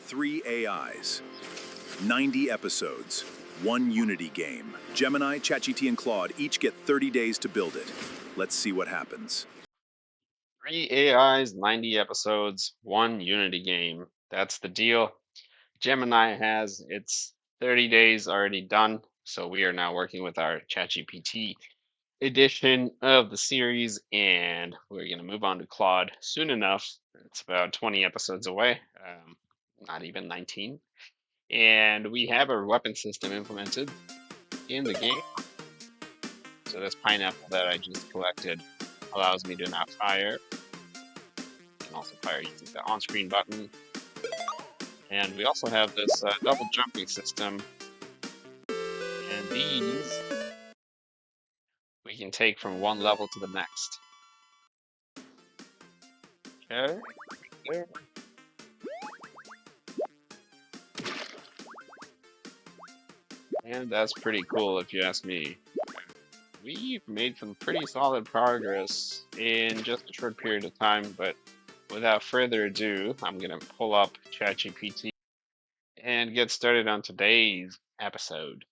3 AIs, 90 episodes, 1 Unity game. Gemini, ChatGPT, and Claude each get 30 days to build it. Let's see what happens. 3 AIs, 90 episodes, 1 Unity game. That's the deal. Gemini has its 30 days already done, so we are now working with our ChatGPT edition of the series, and we're going to move on to Claude soon enough. It's about 20 episodes away, not even 19. And we have our weapon system implemented in the game. So this pineapple that I just collected allows me to now fire. Can also fire using the on-screen button. And we also have this double jumping system. And these we can take from one level to the next. Okay. There. And that's pretty cool if you ask me. We've made some pretty solid progress in just a short period of time, but without further ado, I'm going to pull up ChatGPT and get started on today's episode.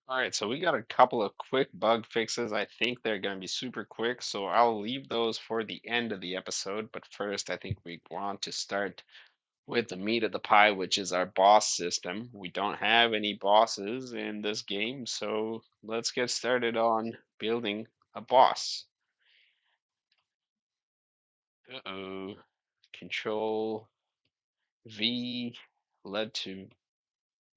All right, so we got a couple of quick bug fixes. I think they're going to be super quick, so I'll leave those for the end of the episode. But first, I think we want to start with the meat of the pie, which is our boss system. We don't have any bosses in this game, so let's get started on building a boss. Uh-oh. Control V led to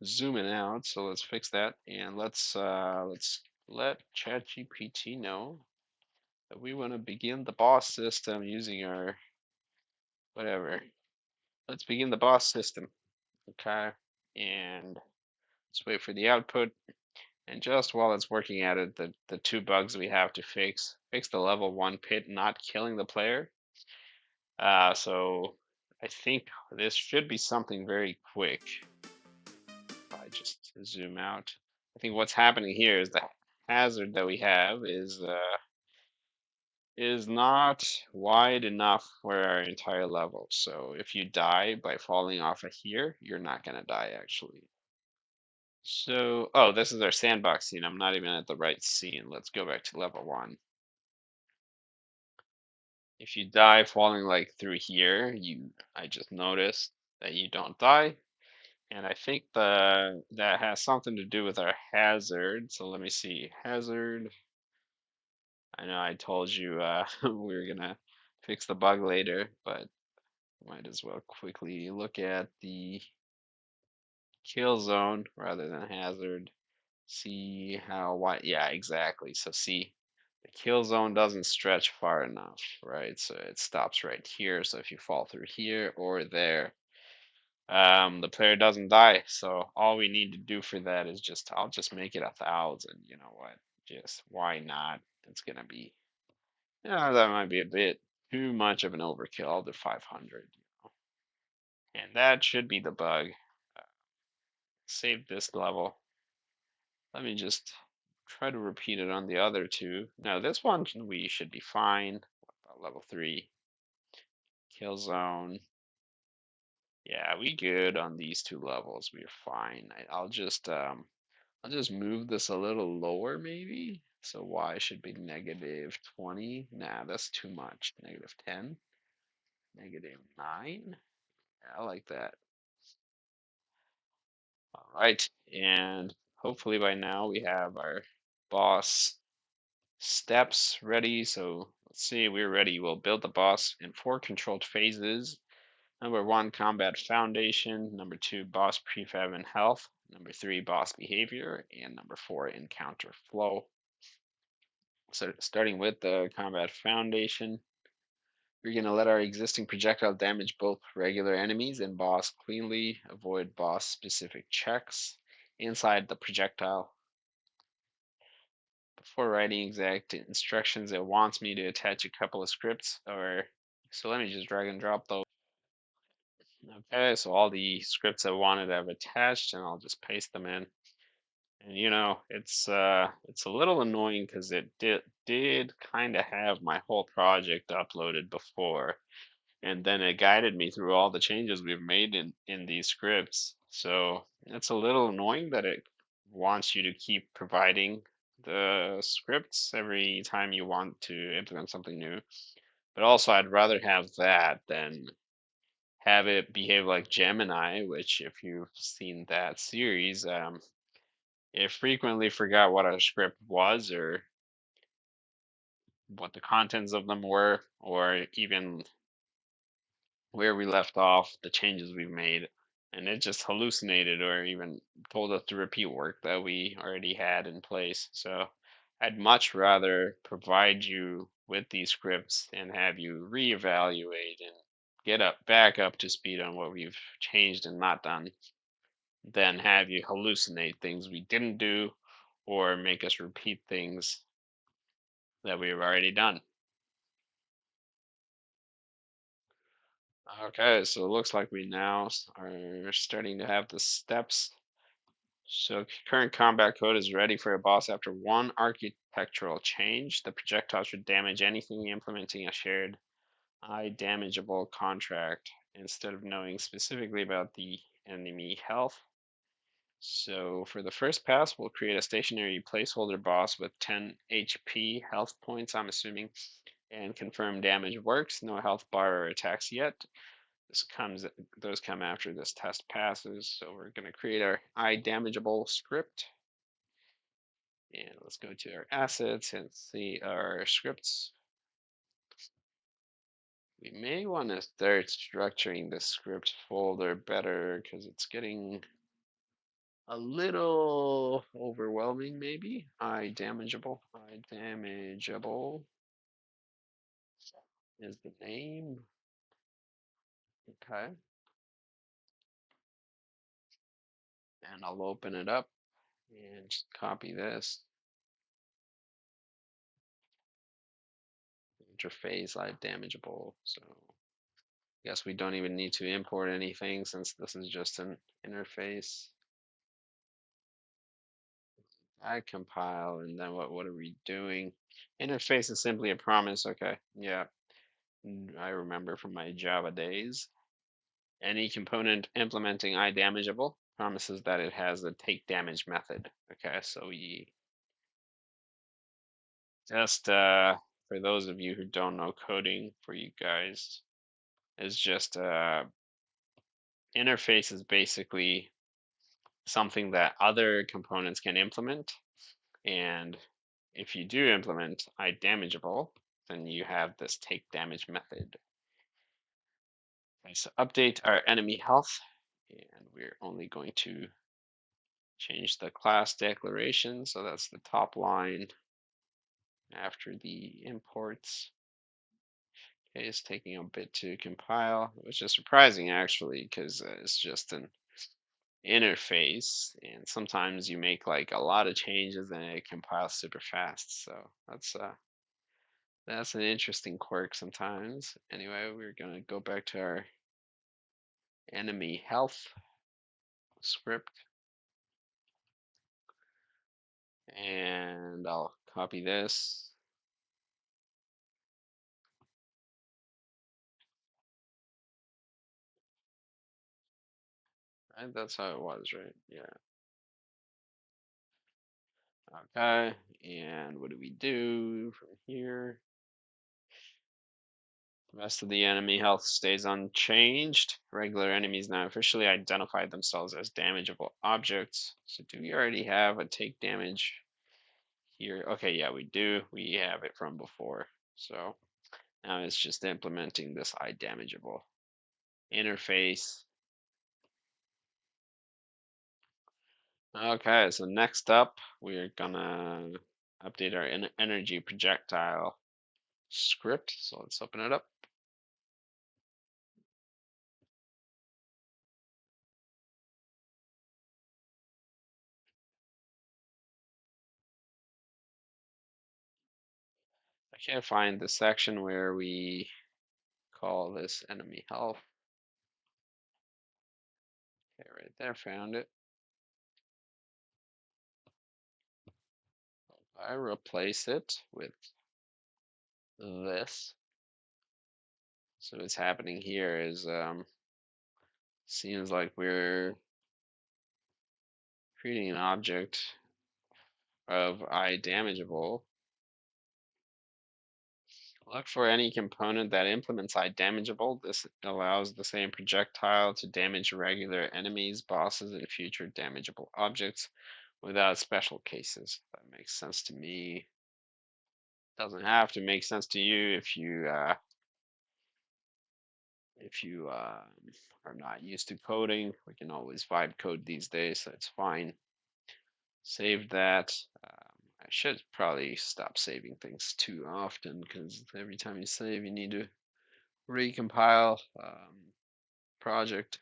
zooming out, so let's fix that, and let's let ChatGPT know that we want to begin the boss system using our whatever. Let's begin the boss system. Okay, and let's wait for the output. And just while it's working at it, the two bugs we have to fix the level 1 pit not killing the player. So I think this should be something very quick. If I just zoom out, I think what's happening here is the hazard that we have is not wide enough for our entire level. So if you die by falling off of here, you're not gonna die actually. So, oh, this is our sandbox scene. I'm not even at the right scene. Let's go back to level 1. If you die falling like through here, I just noticed that you don't die. And I think that has something to do with our hazard. So let me see. Hazard. I know I told you we were gonna fix the bug later, but might as well quickly look at the kill zone rather than hazard. See how wide, yeah, exactly. So see, the kill zone doesn't stretch far enough, right? So it stops right here. So if you fall through here or there, the player doesn't die. So all we need to do for that is I'll just make it 1,000. You know what? Just why not? It's gonna be, yeah, that might be a bit too much of an overkill. I'll do 500, and that should be the bug. Uh, Save this level. Let me just try to repeat it on the other two. Now this one we should be fine. What about level 3? Kill zone. Yeah, we good on these two levels. We're fine. I'll just move this a little lower maybe. So y should be -20. Nah, that's too much. -10. -9. Yeah, I like that. All right. And hopefully by now we have our boss steps ready. So let's see, we're ready. We'll build the boss in 4 controlled phases. Number 1, combat foundation. Number 2, boss prefab and health. Number 3, boss behavior. And number 4, encounter flow. So starting with the combat foundation, we're going to let our existing projectile damage both regular enemies and boss cleanly, avoid boss specific checks inside the projectile. Before writing exact instructions, it wants me to attach a couple of scripts, or so let me just drag and drop those. Okay, so all the scripts I wanted I've attached, and I'll just paste them in. And it's a little annoying because it did kind of have my whole project uploaded before, and then it guided me through all the changes we've made in these scripts. So it's a little annoying that it wants you to keep providing the scripts every time you want to implement something new. But also, I'd rather have that than have it behave like Gemini, which, if you've seen that series, it frequently forgot what a script was or what the contents of them were, or even where we left off, the changes we've made, and it just hallucinated or even told us to repeat work that we already had in place. So I'd much rather provide you with these scripts and have you reevaluate and get up back up to speed on what we've changed and not done than have you hallucinate things we didn't do or make us repeat things that we've already done. Okay, so it looks like we now are starting to have the steps. So current combat code is ready for a boss after one architectural change. The projectile should damage anything implementing a shared IDamageable contract instead of knowing specifically about the enemy health. So for the first pass, we'll create a stationary placeholder boss with 10 HP health points, I'm assuming, and confirm damage works. No health bar or attacks yet. This comes, those come after this test passes. So we're going to create our IDamageable script. And let's go to our assets and see our scripts. We may want to start structuring the script folder better because it's getting a little overwhelming, maybe. IDamageable is the name. Okay. And I'll open it up and just copy this. Interface IDamageable. So I guess we don't even need to import anything since this is just an interface. I compile, and then what are we doing? Interface is simply a promise. Okay, yeah, I remember from my Java days. Any component implementing IDamageable promises that it has a take damage method. Okay, so we just for those of you who don't know coding, for you guys, is just interface is basically something that other components can implement. And if you do implement IDamageable, then you have this take damage method. Okay, so update our enemy health, and we're only going to change the class declaration. So that's the top line after the imports. Okay, it's taking a bit to compile, which is surprising actually, because it's just an interface, and sometimes you make like a lot of changes and it compiles super fast. So that's an interesting quirk sometimes. Anyway, we're gonna go back to our enemy health script, and I'll copy this. Right, that's how it was, right? Yeah. Okay, and what do we do from here? The rest of the enemy health stays unchanged. Regular enemies now officially identify themselves as damageable objects. So do we already have a take damage here? Okay, yeah, we do. We have it from before. So now it's just implementing this IDamageable interface. Okay, so next up, we're gonna update our energy projectile script. So let's open it up. I can't find the section where we call this enemy health. Okay, right there, found it. I replace it with this. So what's happening here is seems like we're creating an object of IDamageable. Look for any component that implements IDamageable. This allows the same projectile to damage regular enemies, bosses, and future damageable objects without special cases. That makes sense to me. Doesn't have to make sense to you if you are not used to coding. We can always vibe code these days, so it's fine. Save that. I should probably stop saving things too often because every time you save, you need to recompile project.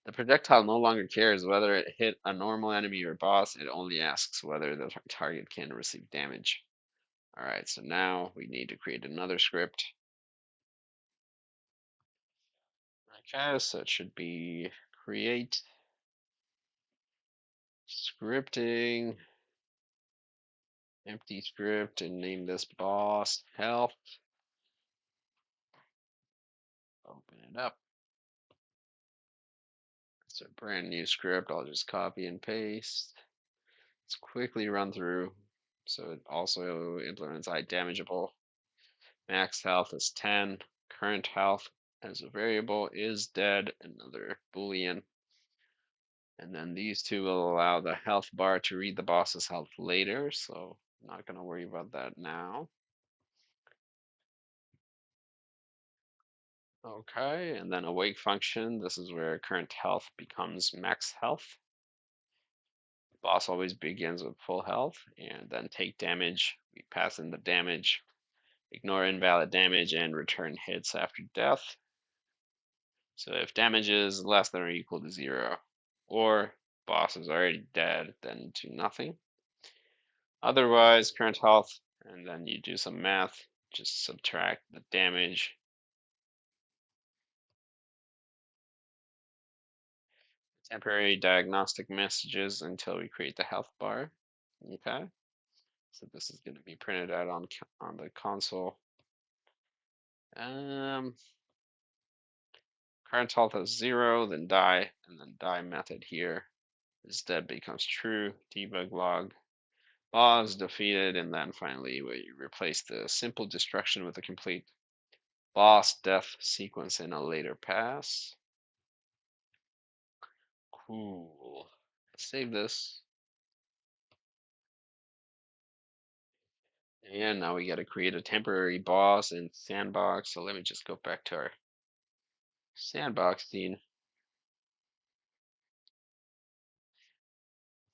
The projectile no longer cares whether it hit a normal enemy or boss. It only asks whether the target can receive damage. All right, so now we need to create another script. Okay, so it should be create scripting, empty script, and name this boss health. Open it up. It's a brand new script. I'll just copy and paste. Let's quickly run through. So it also implements IDamageable. Max health is 10. Current health as a variable is dead, another boolean. And then these two will allow the health bar to read the boss's health later. So I'm not going to worry about that now. Okay, and then awake function. This is where current health becomes max health. Boss always begins with full health, and then take damage. We pass in the damage, ignore invalid damage, and return hits after death. So if damage is less than or equal to 0, or boss is already dead, then do nothing. Otherwise, current health, and then you do some math, just subtract the damage. Temporary diagnostic messages until we create the health bar. Okay. So this is going to be printed out on the console. Um, Current health is 0, then die, and then die method here. This dead becomes true. Debug log. Boss defeated, and then finally we replace the simple destruction with a complete boss death sequence in a later pass. Cool. Save this. And now we got to create a temporary boss in sandbox. So let me just go back to our sandbox scene.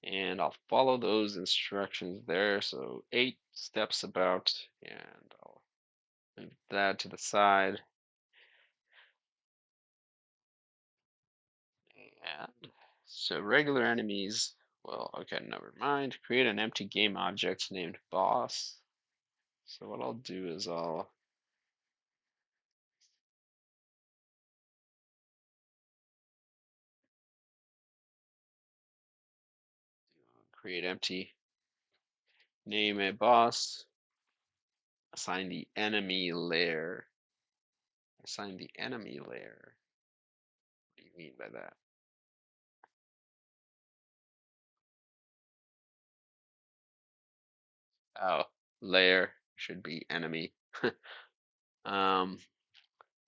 And I'll follow those instructions there. So 8 steps about, and I'll move that to the side. And so regular enemies, well, okay, never mind. Create an empty game object named boss. So what I'll do is I'll create empty, name a boss, assign the enemy layer. Assign the enemy layer. What do you mean by that? Oh, layer should be enemy. um,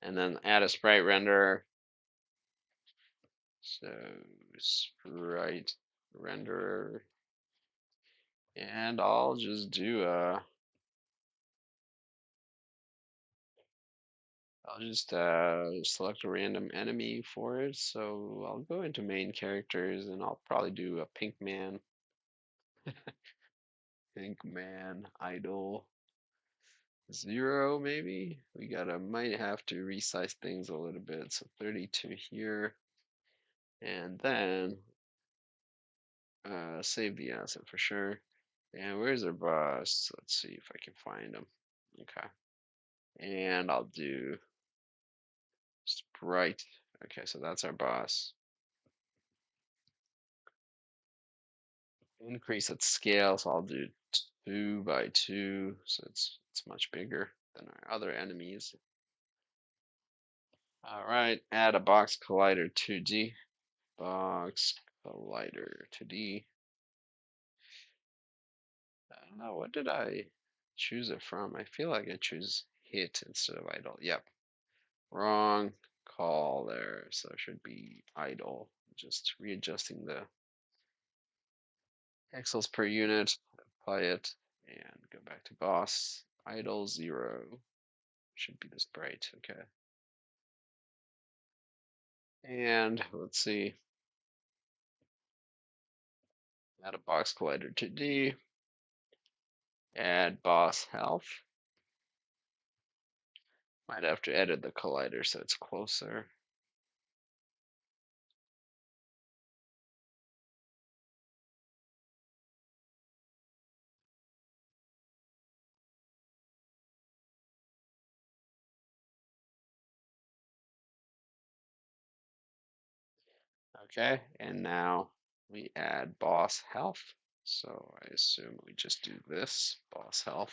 and then add a sprite renderer. So sprite renderer, and I'll just do a. I'll just select a random enemy for it. So I'll go into main characters, and I'll probably do a pink man. Pink man idol 0 maybe. We gotta might have to resize things a little bit. So 32 here, and then save the asset for sure. And where's our boss? Let's see if I can find him. Okay. And I'll do sprite. Okay, so that's our boss. Increase its scale, so I'll do 2 by 2, so it's much bigger than our other enemies. All right, add a box collider 2D. Box collider 2D. I don't know, what did I choose it from? I feel like I choose hit instead of idle. Yep, wrong call there. So it should be idle. Just readjusting the pixels per unit, apply it, and go back to boss. Idle 0 should be this bright. Okay. And let's see, add a box collider to D, add boss health. Might have to edit the collider so it's closer. Okay, and now we add boss health. So I assume we just do this, boss health.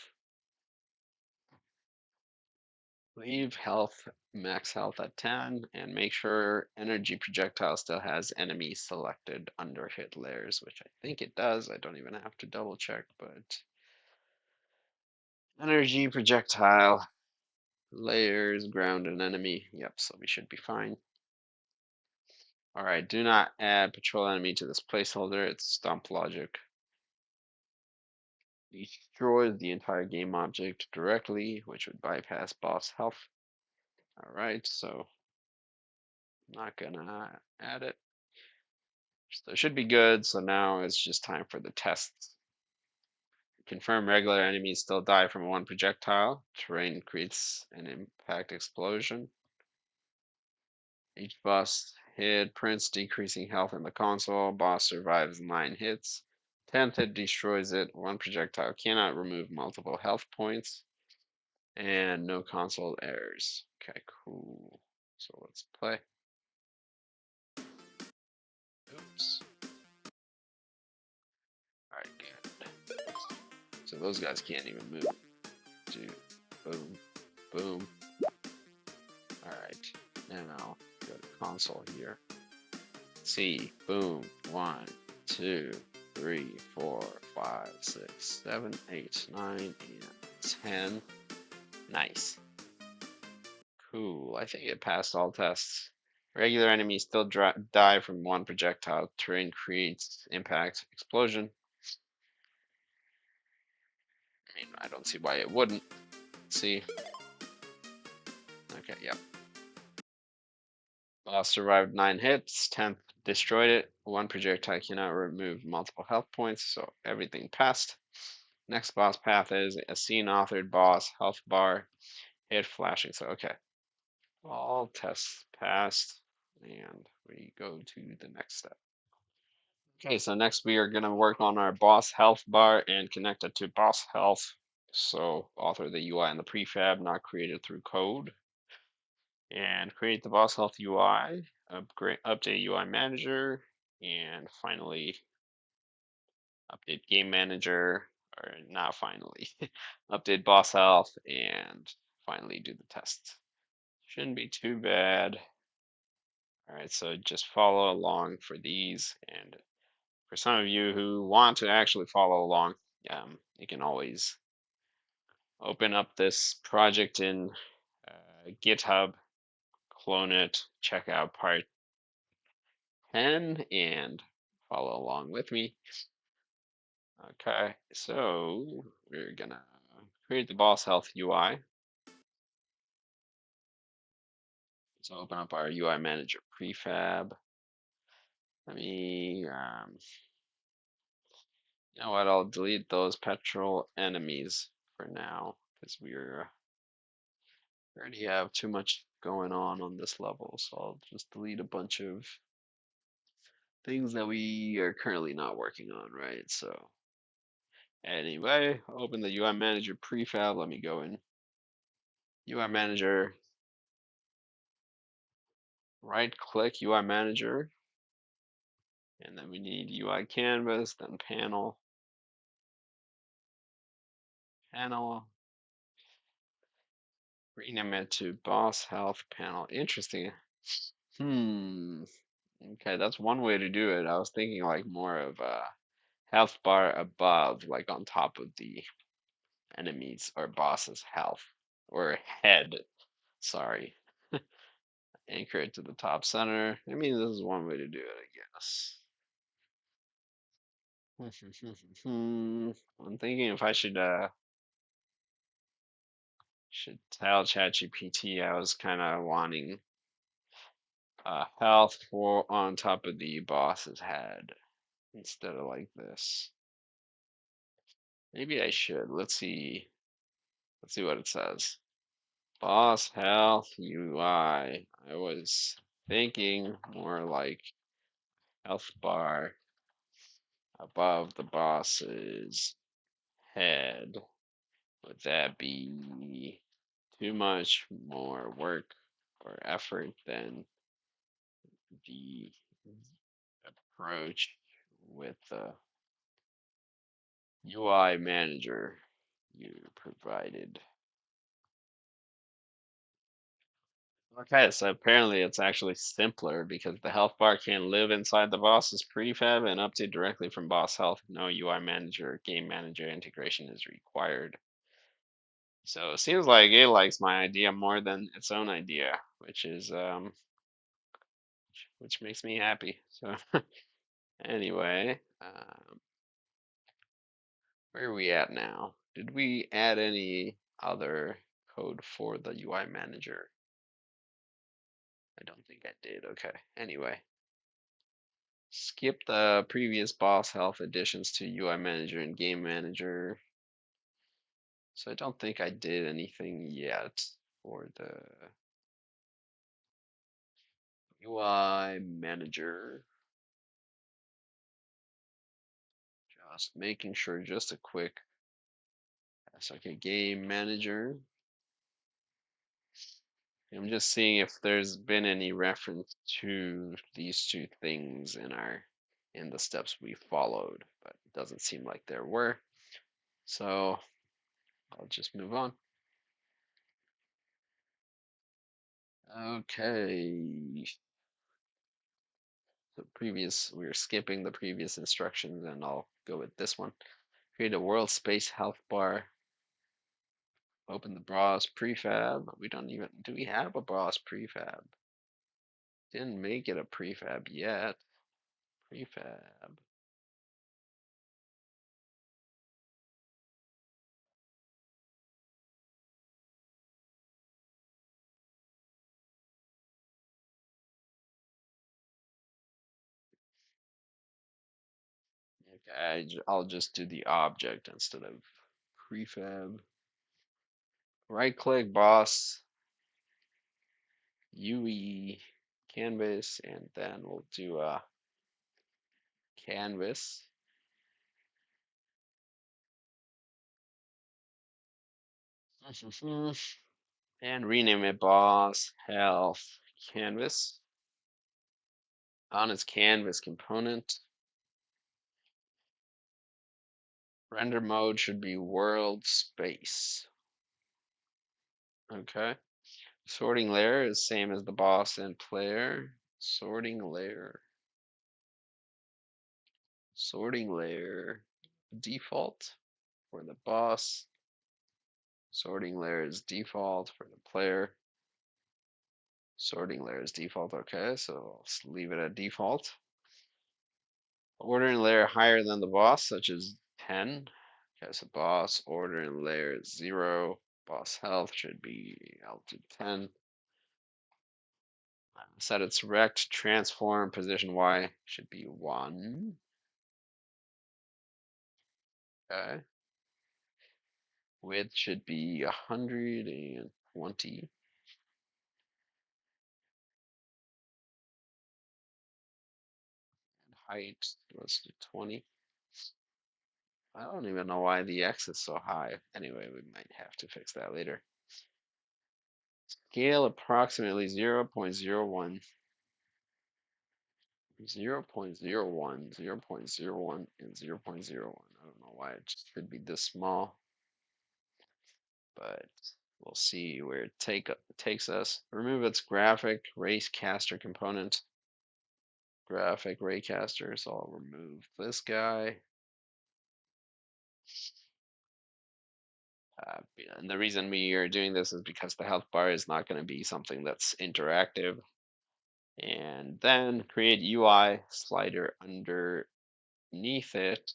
Leave health, max health at 10, and make sure energy projectile still has enemy selected under hit layers, which I think it does. I don't even have to double check, but energy projectile, layers, ground, and enemy. Yep, so we should be fine. All right, do not add patrol enemy to this placeholder. It's stump logic. Destroys the entire game object directly, which would bypass boss health. All right, so I'm not gonna add it. So it should be good. So now it's just time for the tests. Confirm regular enemies still die from one projectile. Terrain creates an impact explosion. Each boss hit prints decreasing health in the console. Boss survives 9 hits. 10th hit destroys it. One projectile cannot remove multiple health points. And no console errors. Okay, cool. So let's play. Oops. Alright, good. So those guys can't even move. Dude. Boom. Boom. Alright. Now go to console here. See. Boom. 1, 2, 3, 4, 5, 6, 7, 8, 9, and 10. Nice. Cool. I think it passed all tests. Regular enemies still die from one projectile. Terrain creates impact explosion. I mean, I don't see why it wouldn't. Let's see. Okay, yep. Boss survived 9 hits. 10th destroyed it. One projectile cannot remove multiple health points, so everything passed. Next boss path is a scene authored boss, health bar, hit flashing. So, okay. All tests passed, and we go to the next step. Okay, so next we are going to work on our boss health bar and connect it to boss health. So author the UI in the prefab, not created through code. And create the boss health UI, update UI manager, and finally update game manager, or not finally, update boss health, and finally do the test. Shouldn't be too bad. All right, so just follow along for these, and for some of you who want to actually follow along, you can always open up this project in GitHub, clone it, check out part 10, and follow along with me. Okay, so we're gonna create the boss health UI. So open up our UI manager prefab. Let me, you know what, I'll delete those petrol enemies for now because we already have too much going on this level. So I'll just delete a bunch of things that we are currently not working on, right? So anyway, open the UI manager prefab. Let me go in UI manager, right click UI manager, and then we need UI canvas, then panel, panel, Rename it to boss health panel. Interesting. Hmm. Okay, that's one way to do it. I was thinking like more of a health bar above, like on top of the enemies or boss's health or head. Sorry. Anchor it to the top center. I mean, this is one way to do it, I guess. I'm thinking if I should tell ChatGPT I was kind of wanting health for on top of the boss's head instead of like this. Maybe I should. Let's see. Let's see what it says. Boss health UI. I was thinking more like health bar above the boss's head. Would that be too much more work or effort than the approach with the UI manager you provided? Okay, so apparently it's actually simpler because the health bar can live inside the boss's prefab and update directly from boss health. No UI manager, game manager integration is required. So it seems like it likes my idea more than its own idea, which makes me happy. So anyway, where are we at now? Did we add any other code for the UI manager? I don't think I did. Okay. Anyway, skip the previous boss health additions to UI manager and game manager. So I don't think I did anything yet for the UI manager. Just making sure, just a quick. That's okay. Game manager. I'm just seeing if there's been any reference to these two things in the steps we followed, but it doesn't seem like there were. So I'll just move on. Okay. We were skipping the previous instructions, and I'll go with this one. Create a world space health bar. Open the browse prefab. We don't even, do we have a browse prefab? Didn't make it a prefab yet. Prefab. Okay, I'll just do the object instead of prefab. Right click boss, UE canvas, and then we'll do a canvas. And rename it boss health canvas. On its canvas component, render mode should be world space. Okay. Sorting layer is same as the boss and player. Sorting layer. Sorting layer default for the boss. Sorting layer is default for the player. Sorting layer is default. Okay, so I'll leave it at default. Ordering layer higher than the boss, such as 10. Okay, so boss ordering layer is 0. Boss health should be altitude 10. Set its rect transform position Y should be 1. Okay. Width should be 120. And height, let's do 20. I don't even know why the X is so high. Anyway, we might have to fix that later. Scale approximately 0.01. 0.01, 0.01, and 0.01. I don't know why it should be this small, but We'll see where it takes us. Remove its graphic raycaster component. Graphic raycaster, so I'll remove this guy. And the reason we are doing this is because the health bar is not going to be something that's interactive. And then create UI slider underneath it.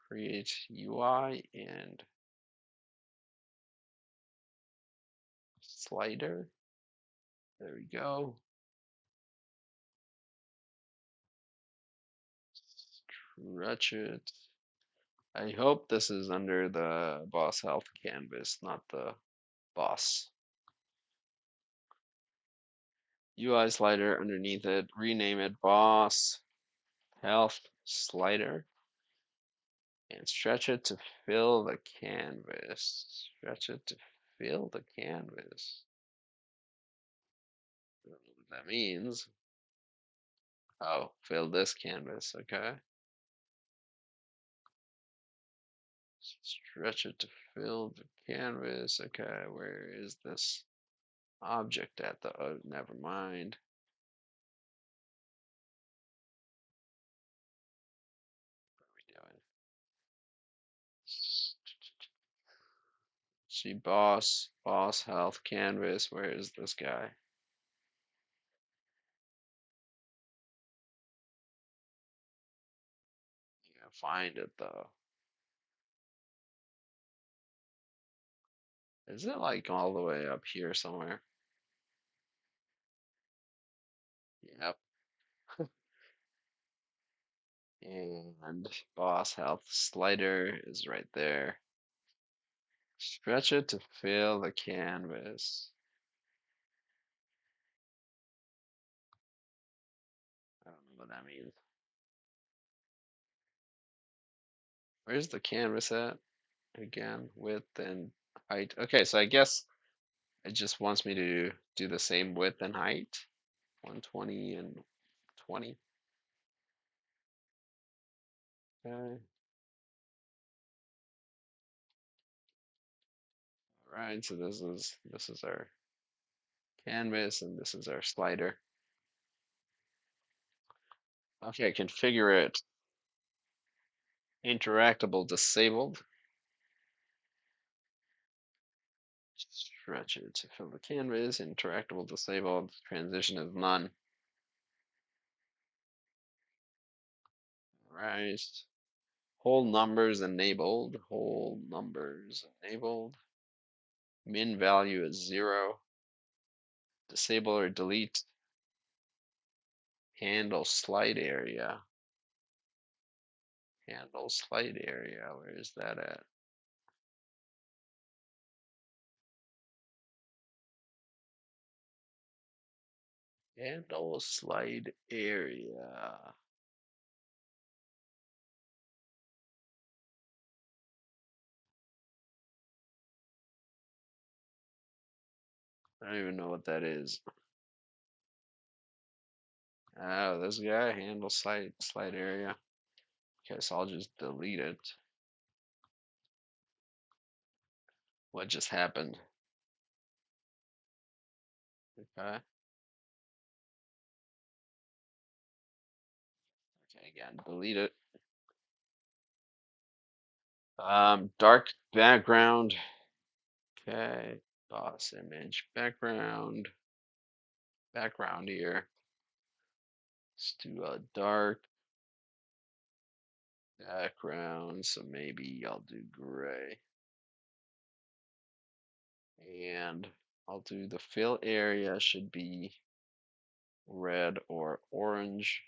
Create UI and slider. There we go. Stretch it. I hope this is under the boss health canvas, not the boss. UI slider underneath it. Rename it boss health slider. And stretch it to fill the canvas. Stretch it to fill the canvas. I don't know what that means. Oh, fill this canvas, okay. Stretch it to fill the canvas. Okay, where is this object at the, oh, never mind. What are we doing? See boss health canvas. Where is this guy? Yeah, find it though. Is it like all the way up here somewhere? Yep. And boss health slider is right there. Stretch it to fill the canvas. I don't know what that means. Where's the canvas at? Again, width and height. Okay, so I guess it just wants me to do the same width and height. 120 and 20. Okay. All right, so this is our canvas and this is our slider. Okay, configure it. Interactable disabled. Stretch it to fill the canvas. Interactable disabled. Transition is none. Right. Whole numbers enabled. Whole numbers enabled. Min value is 0. Disable or delete. Handle slide area. Handle slide area. Where is that at? Handle slide area. I don't even know what that is. Oh, this guy, handle slide area. Okay, so I'll just delete it. What just happened? Okay. Okay, again, delete it. Dark background. Okay, boss image background. Background here. Let's do a dark background, so maybe I'll do gray. And I'll do the fill area should be red or orange.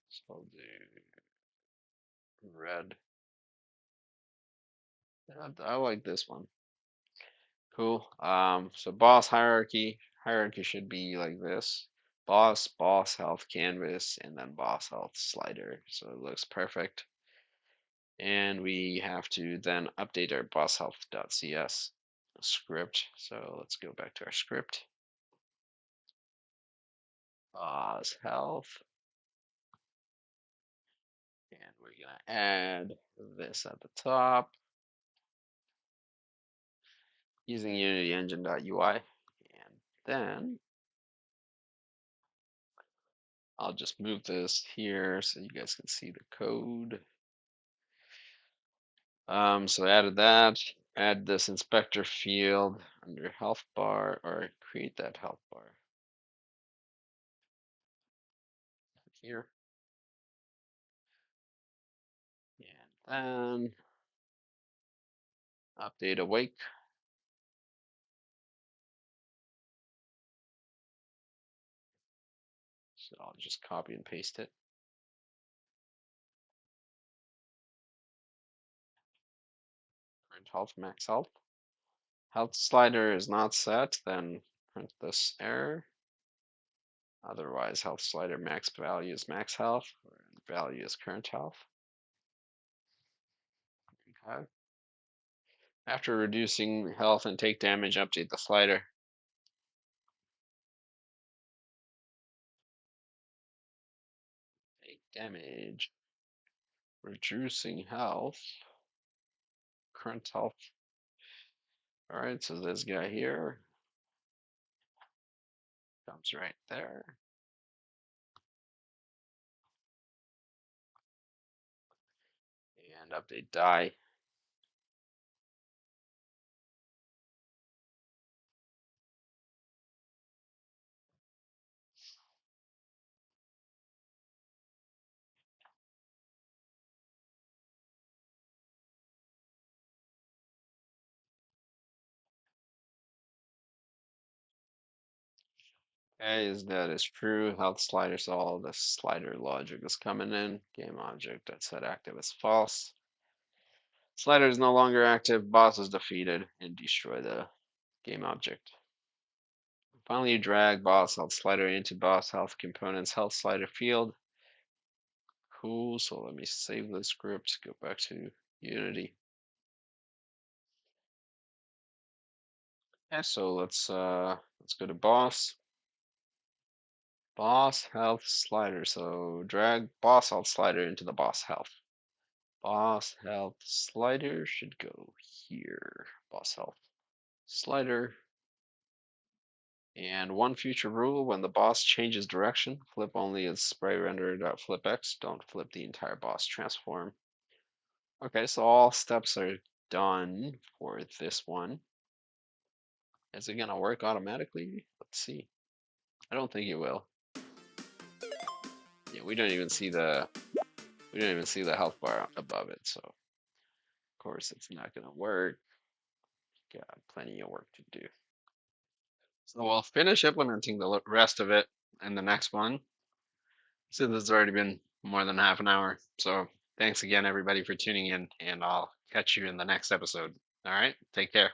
So I'll do red. I like this one. Cool. So boss hierarchy. Hierarchy should be like this. Boss health canvas, and then boss health slider. So it looks perfect. And we have to then update our boss health.cs script. So let's go back to our script. Boss health. And we're gonna add this at the top. using Unity Engine.ui. And then I'll just move this here so you guys can see the code. So I added that. Add this inspector field under health bar, or create that health bar here. And then update awake. So I'll just copy and paste it. Current health, max health. Health slider is not set, then print this error. Otherwise, health slider max value is max health, or value is current health. Okay. After reducing health and take damage, update the slider. Take damage. Reducing health. Current health. All right, so this guy here comes right there. And update die. Okay, is that is true. Health slider, so all the slider logic is coming in. Game object that set active is false. Slider is no longer active. Boss is defeated and destroy the game object. Finally, you drag boss health slider into boss health components health slider field. Cool. So let me save the script. Go back to Unity. Yeah. So let's go to boss. Boss health slider. So drag boss health slider into the boss health. Boss health slider should go here. Boss health slider. And one future rule, when the boss changes direction, flip only its spray render.flip x. Don't flip the entire boss transform. Okay, so all steps are done for this one. Is it gonna work automatically? Let's see. I don't think it will. Yeah, we don't even see the health bar above it, so of course it's not gonna work. Got plenty of work to do. So we'll finish implementing the rest of it in the next one, since it's already been more than half an hour. So thanks again, everybody, for tuning in, and I'll catch you in the next episode. All right, take care.